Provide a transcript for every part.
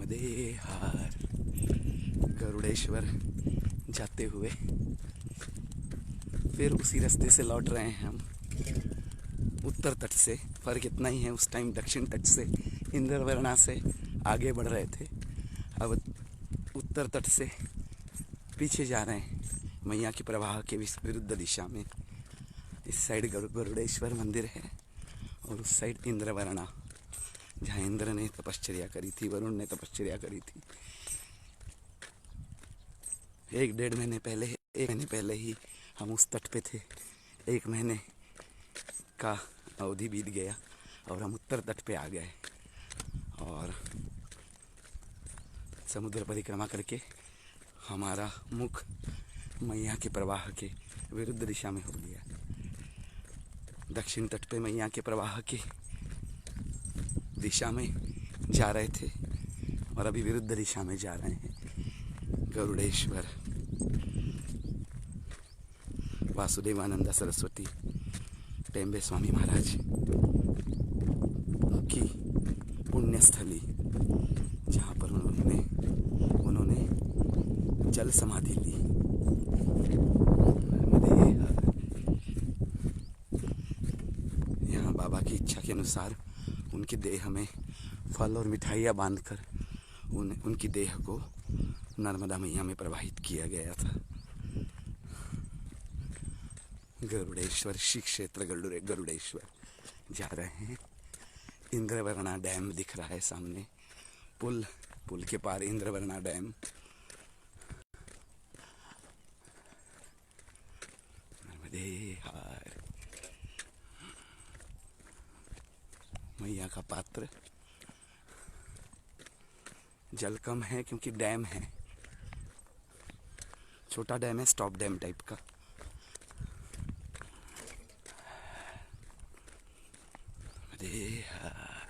नर्मदे हार गरुड़ेश्वर जाते हुए फिर उसी रास्ते से लौट रहे हैं हम उत्तर तट से। फ़र्क इतना ही है, उस टाइम दक्षिण तट से इंद्रवरना से आगे बढ़ रहे थे, अब उत्तर तट से पीछे जा रहे हैं मैया के प्रवाह के विरुद्ध दिशा में। इस साइड गरुड़ेश्वर मंदिर है और उस साइड इंद्रवरना, जहाँ इंद्र ने तपश्चर्या करी थी, वरुण ने तपश्चर्या करी थी। एक महीने पहले ही हम उस तट पे थे। 1 महीने का अवधि बीत गया और हम उत्तर तट पे आ गए और समुद्र परिक्रमा करके हमारा मुख मैया के प्रवाह के विरुद्ध दिशा में हो गया। दक्षिण तट पे मैया के प्रवाह की दिशा में जा रहे थे और अभी विरुद्ध दिशा में जा रहे हैं। गरुड़ेश्वर वासुदेवानंद सरस्वती टेम्बे स्वामी महाराज की पुण्यस्थली, जहाँ पर उन्होंने जल समाधि ली। यहाँ बाबा की इच्छा के अनुसार उनकी देह में फल और मिठाइयाँ बांधकर उनकी देह को नर्मदा मैया में प्रवाहित किया गया था। गरुड़ेश्वर श्री क्षेत्र गरुड़ेश्वर जा रहे हैं। इंद्रवरना डैम दिख रहा है सामने, पुल के पार इंद्रवरना डैम। नर्मदे हार मैया का पात्र। जल कम है क्योंकि डैम है, छोटा डैम है, स्टॉप डैम टाइप का। नर्मदे हार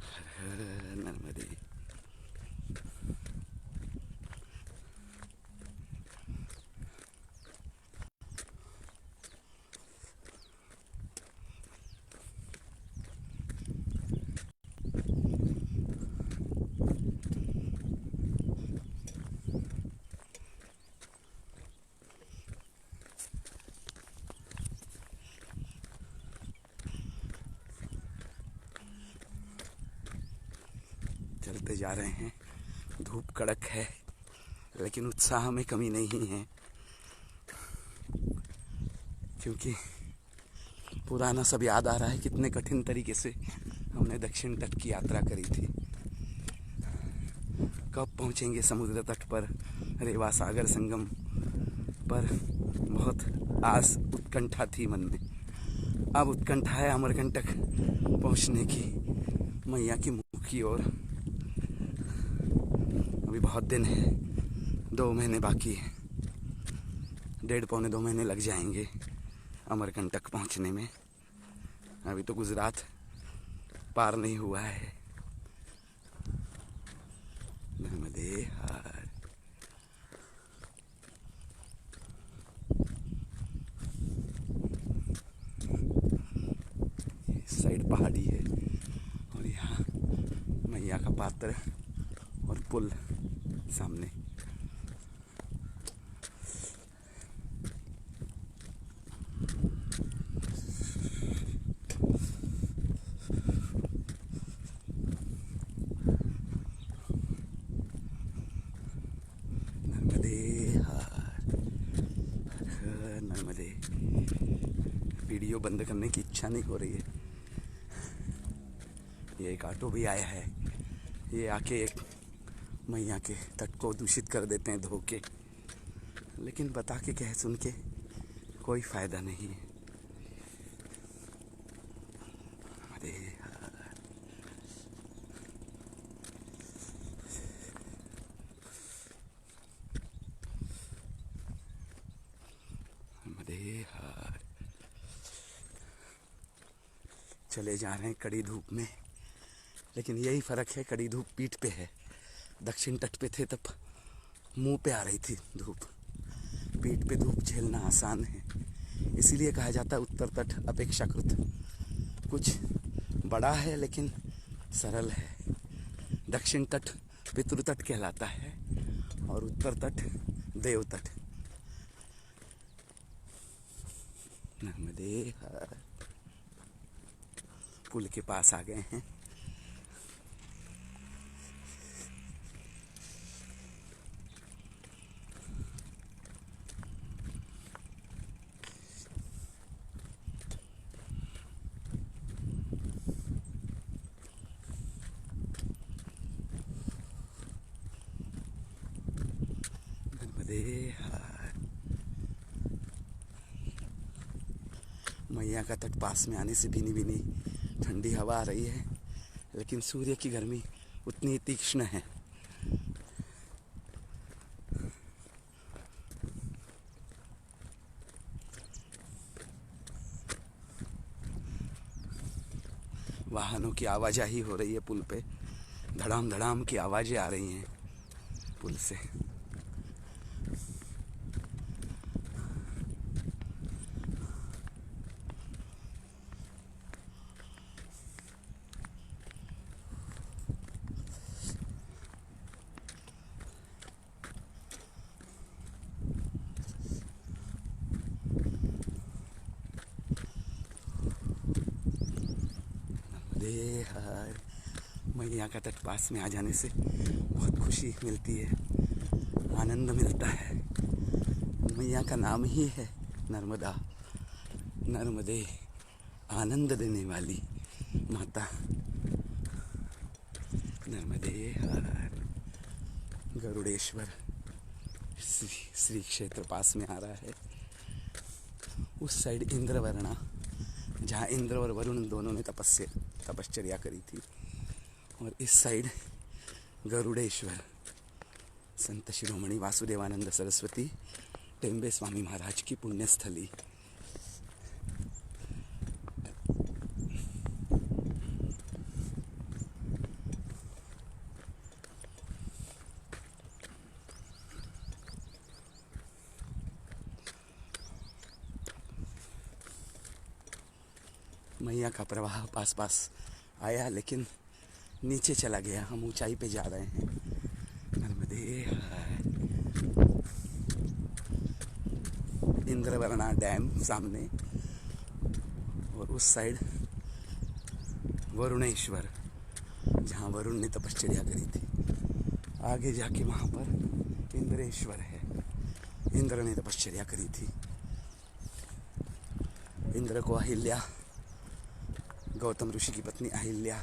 हर नर्मदे। चलते जा रहे हैं। धूप कड़क है लेकिन उत्साह में कमी नहीं है, क्योंकि पुराना सब याद आ रहा है कितने कठिन तरीके से हमने दक्षिण तट की यात्रा करी थी। कब पहुंचेंगे समुद्र तट पर, रेवा सागर संगम पर बहुत आस उत्कंठा थी मन में। अब उत्कंठा है अमरकंटक पहुंचने की, मैया की मुख की ओर। अभी बहुत दिन है, 2 महीने बाकी है, 1.5-2 महीने लग जाएंगे अमरकंटक पहुंचने में। अभी तो गुजरात पार नहीं हुआ है। नर्मदे हार इस साइड पहाड़ी है और यहाँ मैया का पात्र और पुल सामने। नर्मदे हार नर्मदे। वीडियो बंद करने की इच्छा नहीं हो रही है। ये एक ऑटो भी आया है, ये आके एक मैया के तट को दूषित कर देते हैं धो के, लेकिन बता के कह सुन के कोई फायदा नहीं है। अरे हार चले जा रहे हैं कड़ी धूप में, लेकिन यही फ़र्क है, कड़ी धूप पीठ पे है। दक्षिण तट पे थे तब मुंह पे आ रही थी धूप, पीठ पे धूप झेलना आसान है। इसीलिए कहा जाता है उत्तर तट अपेक्षाकृत कुछ बड़ा है लेकिन सरल है। दक्षिण तट पितृ तट कहलाता है और उत्तर तट देव तट। नर्मदे हर। पुल के पास आ गए हैं। मैया का तट पास में आने से भीनी भीनी ठंडी हवा आ रही है, लेकिन सूर्य की गर्मी उतनी तीक्ष्ण है। वाहनों की आवाजाही हो रही है पुल पे, धड़ाम धड़ाम की आवाजें आ रही हैं पुल से। हर। मैया का तट पास में आ जाने से बहुत खुशी मिलती है, आनंद मिलता है। मैया का नाम ही है नर्मदा, नर्मदे, आनंद देने वाली माता। नर्मदे हर। गरुड़ेश्वर श्री क्षेत्र पास में आ रहा है। उस साइड इंद्रवरणा, जहाँ इंद्र और वरुण दोनों ने तपश्चर्या करी थी, और इस साइड गरुड़ेश्वर संत शिरोमणि वासुदेवानंद सरस्वती टेम्बे स्वामी महाराज की पुण्यस्थली। मैया का प्रवाह पास पास आया, लेकिन नीचे चला गया। हम ऊंचाई पे जा रहे हैं। नर्मदे हर। इंद्रवरणा डैम सामने, और उस साइड वरुणेश्वर, जहाँ वरुण ने तपश्चर्या करी थी। आगे जाके वहाँ पर इंद्रेश्वर है, इंद्र ने तपश्चर्या करी थी। इंद्र को अहिल्या, गौतम ऋषि की पत्नी अहिल्या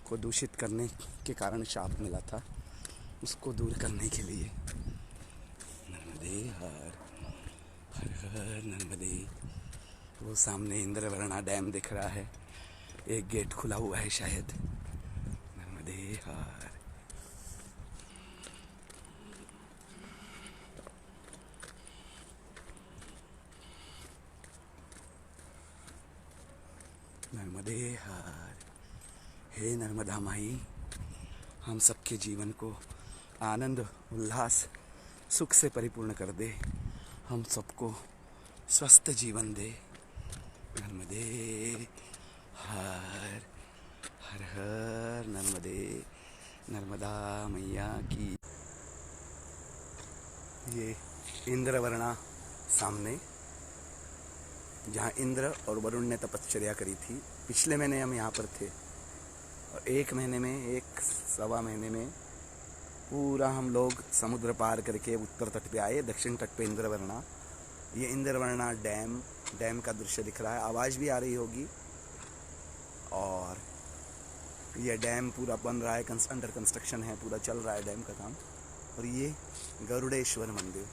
को दूषित करने के कारण शाप मिला था, उसको दूर करने के लिए। नर्मदे हर। हर हर नर्मदे। वो सामने इंद्रवरणा डैम दिख रहा है, एक गेट खुला हुआ है शायद। नर्मदे हर। नर्मदे हर। हे नर्मदा माई, हम सबके जीवन को आनंद, उल्लास, सुख से परिपूर्ण कर दे, हम सबको स्वस्थ जीवन दे। नर्मदे हर। हर हर नर्मदे। नर्मदा मैया की। ये इंद्रवरणा सामने, जहाँ इंद्र और वरुण ने तपश्चर्या करी थी। पिछले महीने हम यहाँ पर थे, और एक महीने में, एक सवा महीने में पूरा हम लोग समुद्र पार करके उत्तर तट पे आए। दक्षिण तट पे इंद्रवरणा, ये इंद्रवरणा डैम का दृश्य दिख रहा है। आवाज़ भी आ रही होगी। और ये डैम पूरा बन रहा है, अंडर कंस्ट्रक्शन है, पूरा चल रहा है डैम का काम। और ये गरुड़ेश्वर मंदिर,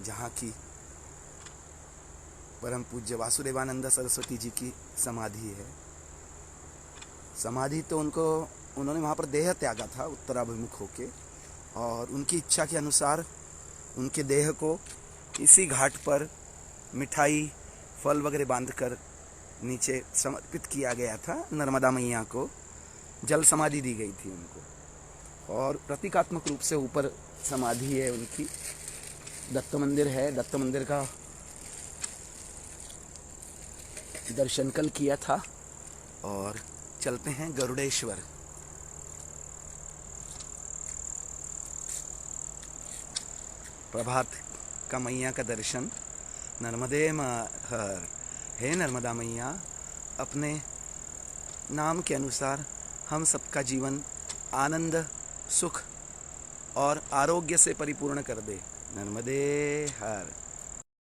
जहाँ की परम पूज्य वासुदेवानंद सरस्वती जी की समाधि है। समाधि तो उन्होंने वहाँ पर देह त्यागा था उत्तराभिमुख होके, और उनकी इच्छा के अनुसार उनके देह को इसी घाट पर मिठाई, फल वगैरह बांधकर नीचे समर्पित किया गया था। नर्मदा मैया को जल समाधि दी गई थी उनको, और प्रतीकात्मक रूप से ऊपर समाधि है उनकी। दत्त मंदिर है, दत्त मंदिर का दर्शन कल किया था। और चलते हैं गरुड़ेश्वर। प्रभात का मैया का दर्शन। नर्मदे हर। हे नर्मदा मैया, अपने नाम के अनुसार हम सबका जीवन आनंद, सुख और आरोग्य से परिपूर्ण कर दे। नर्मदे हर।